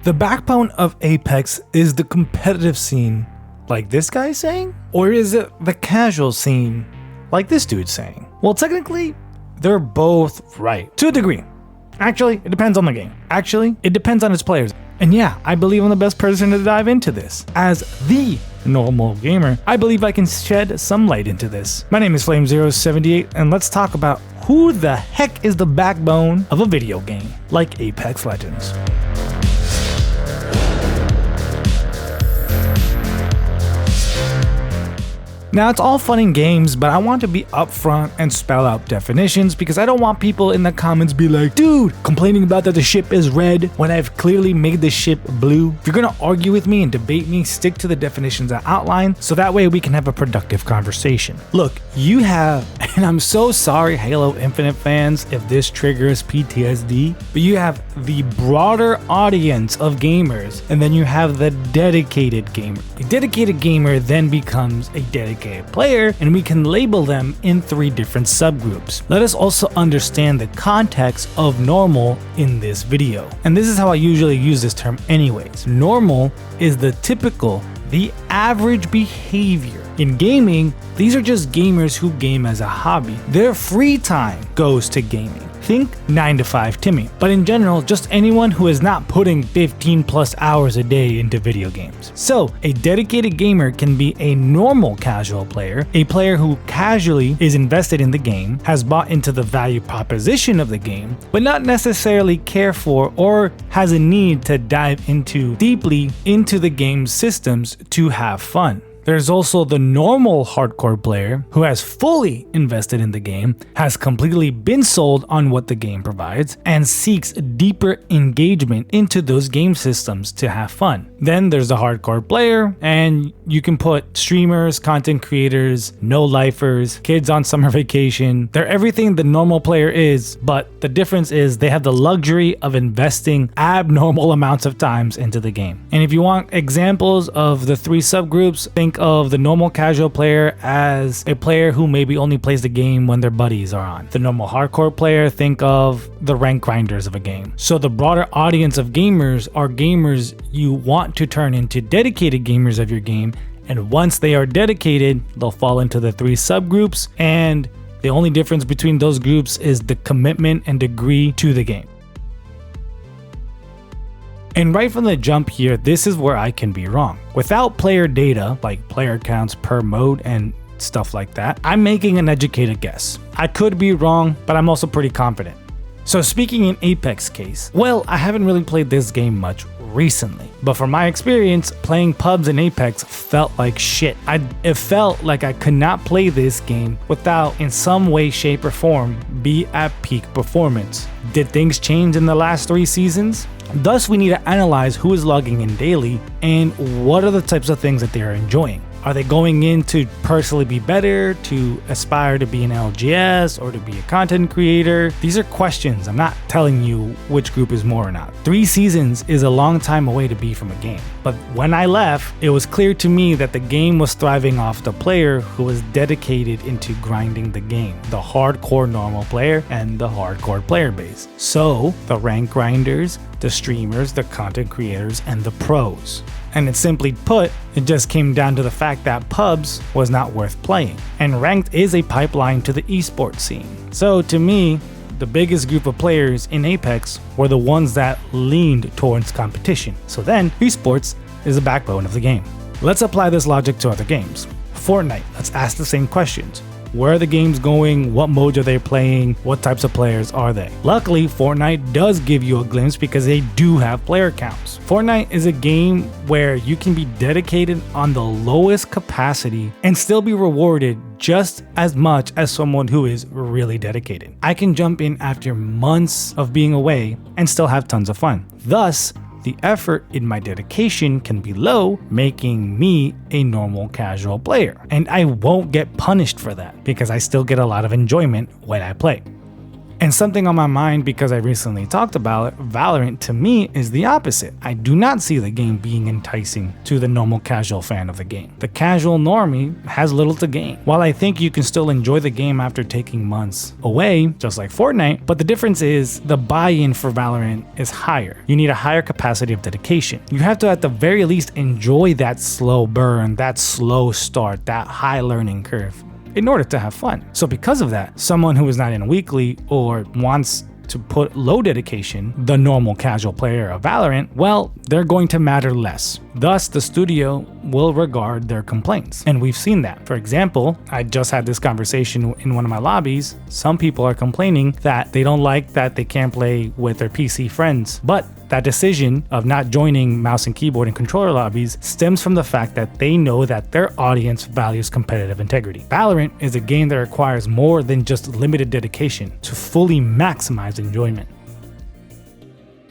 The backbone of Apex is the competitive scene, like this guy's saying? Or is it the casual scene, like this dude's saying? Well, technically, they're both right, to a degree. Actually, it depends on the game. Actually, it depends on its players. And yeah, I believe I'm the best person to dive into this. As the normal gamer, I believe I can shed some light into this. My name is Flame078, and let's talk about who the heck is the backbone of a video game like Apex Legends. Now, it's all fun and games, but I want to be upfront and spell out definitions because I don't want people in the comments be like, dude, complaining about that the ship is red when I've clearly made the ship blue. If you're gonna argue with me and debate me, stick to the definitions I outline so that way we can have a productive conversation. Look, you have, and I'm so sorry Halo Infinite fans if this triggers PTSD, but you have the broader audience of gamers and then you have the dedicated gamer. A dedicated gamer then becomes a dedicated player, and we can label them in 3 different subgroups. Let us also understand the context of normal in this video. And this is how I usually use this term anyways. Normal is the typical, the average behavior. In gaming, these are just gamers who game as a hobby. Their free time goes to gaming. Think 9 to 5 Timmy, but in general, just anyone who is not putting 15 plus hours a day into video games. So, a dedicated gamer can be a normal casual player, a player who casually is invested in the game, has bought into the value proposition of the game, but not necessarily care for or has a need to dive deeply into the game's systems to have fun. There's also the normal hardcore player who has fully invested in the game, has completely been sold on what the game provides, and seeks deeper engagement into those game systems to have fun. Then there's the hardcore player, and you can put streamers, content creators, no-lifers, kids on summer vacation. They're everything the normal player is, but the difference is they have the luxury of investing abnormal amounts of times into the game. And if you want examples of the 3 subgroups, think of the normal casual player as a player who maybe only plays the game when their buddies are on. The normal hardcore player, think of the rank grinders of a game. So the broader audience of gamers are gamers you want to turn into dedicated gamers of your game, and once they are dedicated, they'll fall into the 3 subgroups, and the only difference between those groups is the commitment and degree to the game. And right from the jump here, this is where I can be wrong. Without player data, like player counts per mode and stuff like that, I'm making an educated guess. I could be wrong, but I'm also pretty confident. So speaking in Apex case, well, I haven't really played this game much recently, but from my experience, playing pubs in Apex felt like shit. It felt like I could not play this game without, in some way, shape, or form, be at peak performance. Did things change in the last 3 seasons? Thus, we need to analyze who is logging in daily and what are the types of things that they are enjoying. Are they going in to personally be better, to aspire to be an LGS, or to be a content creator? These are questions. I'm not telling you which group is more or not. 3 seasons is a long time away to be from a game. But when I left, it was clear to me that the game was thriving off the player who was dedicated into grinding the game. The hardcore normal player and the hardcore player base. So, the rank grinders, the streamers, the content creators, and the pros. And it's simply put, it just came down to the fact that pubs was not worth playing. And ranked is a pipeline to the esports scene. So to me, the biggest group of players in Apex were the ones that leaned towards competition. So then, esports is the backbone of the game. Let's apply this logic to other games. Fortnite, let's ask the same questions. Where are the games going? What modes are they playing? What types of players are they? Luckily, Fortnite does give you a glimpse because they do have player counts. Fortnite is a game where you can be dedicated on the lowest capacity and still be rewarded just as much as someone who is really dedicated. I can jump in after months of being away and still have tons of fun. Thus, the effort in my dedication can be low, making me a normal casual player. And I won't get punished for that because I still get a lot of enjoyment when I play. And something on my mind because I recently talked about it, Valorant to me is the opposite. I do not see the game being enticing to the normal casual fan of the game. The casual normie has little to gain. While I think you can still enjoy the game after taking months away, just like Fortnite, but the difference is the buy-in for Valorant is higher. You need a higher capacity of dedication. You have to at the very least enjoy that slow burn, that slow start, that high learning curve in order to have fun. So because of that, someone who is not in weekly or wants to put low dedication, the normal casual player of Valorant, well, they're going to matter less. Thus, the studio will regard their complaints. And we've seen that. For example, I just had this conversation in one of my lobbies. Some people are complaining that they don't like that they can't play with their PC friends. But that decision of not joining mouse and keyboard and controller lobbies stems from the fact that they know that their audience values competitive integrity. Valorant is a game that requires more than just limited dedication to fully maximize enjoyment.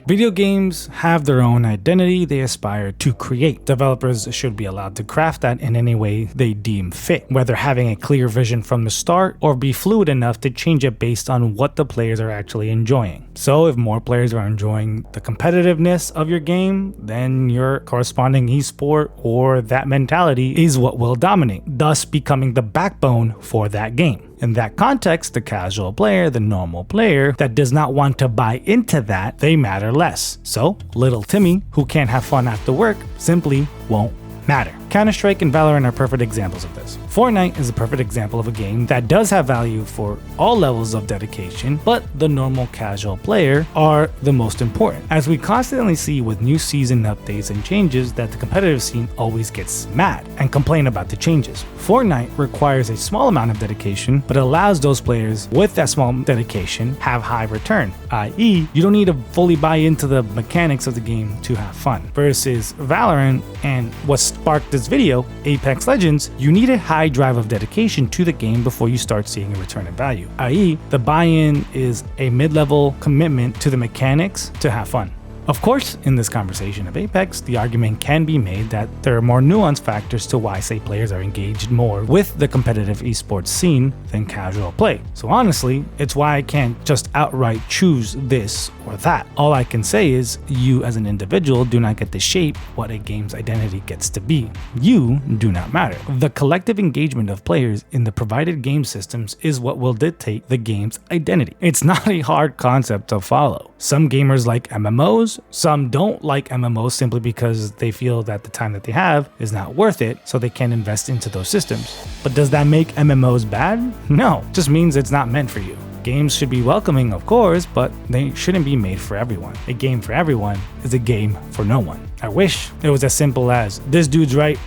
Video games have their own identity they aspire to create. Developers should be allowed to craft that in any way they deem fit, whether having a clear vision from the start or be fluid enough to change it based on what the players are actually enjoying. So if more players are enjoying the competitiveness of your game, then your corresponding esport or that mentality is what will dominate, thus becoming the backbone for that game. In that context, the casual player, the normal player that does not want to buy into that, they matter less. So, little Timmy, who can't have fun after work, simply won't matter. Counter-Strike and Valorant are perfect examples of this. Fortnite is a perfect example of a game that does have value for all levels of dedication, but the normal casual player are the most important. As we constantly see with new season updates and changes that the competitive scene always gets mad and complain about the changes. Fortnite requires a small amount of dedication, but allows those players with that small dedication have high return, i.e. you don't need to fully buy into the mechanics of the game to have fun. Versus Valorant and what sparked this video, Apex Legends, you need a high drive of dedication to the game before you start seeing a return in value, i.e. the buy-in is a mid-level commitment to the mechanics to have fun. Of course, in this conversation of Apex, the argument can be made that there are more nuanced factors to why, say, players are engaged more with the competitive esports scene than casual play. So honestly, it's why I can't just outright choose this or that. All I can say is you as an individual do not get to shape what a game's identity gets to be. You do not matter. The collective engagement of players in the provided game systems is what will dictate the game's identity. It's not a hard concept to follow. Some gamers like MMOs, some don't like MMOs simply because they feel that the time that they have is not worth it, so they can't invest into those systems. But does that make MMOs bad? No, it just means it's not meant for you. Games should be welcoming, of course, but they shouldn't be made for everyone. A game for everyone is a game for no one. I wish it was as simple as this dude's right,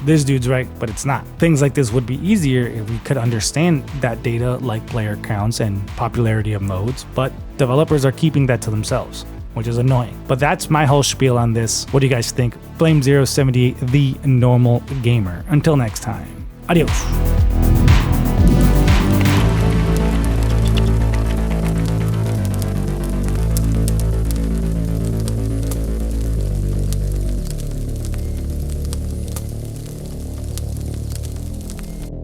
but it's not. Things like this would be easier if we could understand that data like player counts and popularity of modes, but developers are keeping that to themselves, which is annoying. But that's my whole spiel on this. What do you guys think? Flame078, the normal gamer. Until next time, adios.